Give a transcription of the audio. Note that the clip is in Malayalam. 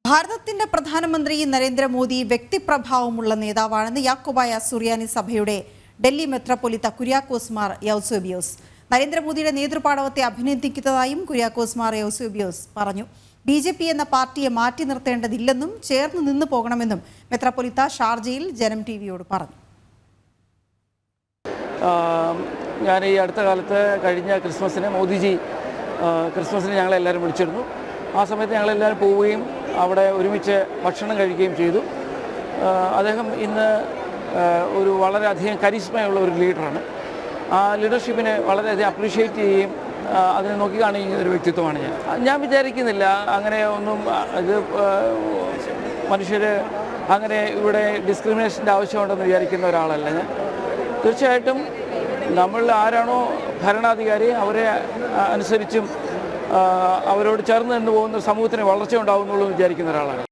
ഭാരതത്തിന്റെ പ്രധാനമന്ത്രി നരേന്ദ്രമോദി വ്യക്തിപ്രഭാവമുള്ള നേതാവാണെന്ന് യാക്കോബായ സുറിയാനി സഭയുടെ ഡൽഹി മെത്രാപ്പൊലീത്ത കുര്യാക്കോസ് മാർ യൗസേബിയോസ്. നരേന്ദ്രമോദിയുടെ നേതൃപാടവത്തെ അഭിനന്ദിക്കുന്നതായും കുര്യാക്കോസ് മാർ യൗസേബിയോസ് പറഞ്ഞു. BJP എന്ന പാർട്ടിയെ മാറ്റി നിർത്തേണ്ടതില്ലെന്നും ചേർന്ന് നിന്നു പോകണമെന്നും മെത്രാപ്പൊലീത്ത ഷാർജയിൽ ജനം TVയോട് പറഞ്ഞു. ഞാൻ ഈ അടുത്ത കാലത്ത് കഴിഞ്ഞ ക്രിസ്മസിന് മോദിജി ക്രിസ്മസിന് ഞങ്ങളെല്ലാവരും വിളിച്ചിരുന്നു. ആ സമയത്ത് ഞങ്ങളെല്ലാവരും പോവുകയും അവിടെ ഒരുമിച്ച് ഭക്ഷണം കഴിക്കുകയും ചെയ്തു. അദ്ദേഹം ഇന്ന് ഒരു വളരെയധികം കരിസ്മയുള്ള ഒരു ലീഡറാണ്. ആ ലീഡർഷിപ്പിനെ വളരെയധികം അപ്രീഷിയേറ്റ് ചെയ്യുകയും അതിനെ നോക്കിക്കാണുന്ന ഒരു വ്യക്തിത്വമാണ് ഞാൻ വിചാരിക്കുന്നില്ല അങ്ങനെ ഒന്നും. ഇത് മനുഷ്യർ അങ്ങനെ ഇവിടെ ഡിസ്ക്രിമിനേഷൻ്റെ ആവശ്യമുണ്ടെന്ന് വിചാരിക്കുന്ന ഒരാളല്ല ഞാൻ. തീർച്ചയായിട്ടും നമ്മൾ ആരാണോ ഭരണാധികാരി അവരെ അനുസരിച്ചും അവരോട് ചേർന്ന് നിന്ന് പോകുന്ന സമൂഹത്തിന് വളർച്ച ഉണ്ടാകുന്നുള്ളൂ എന്ന് വിചാരിക്കുന്ന ഒരാളാണ്.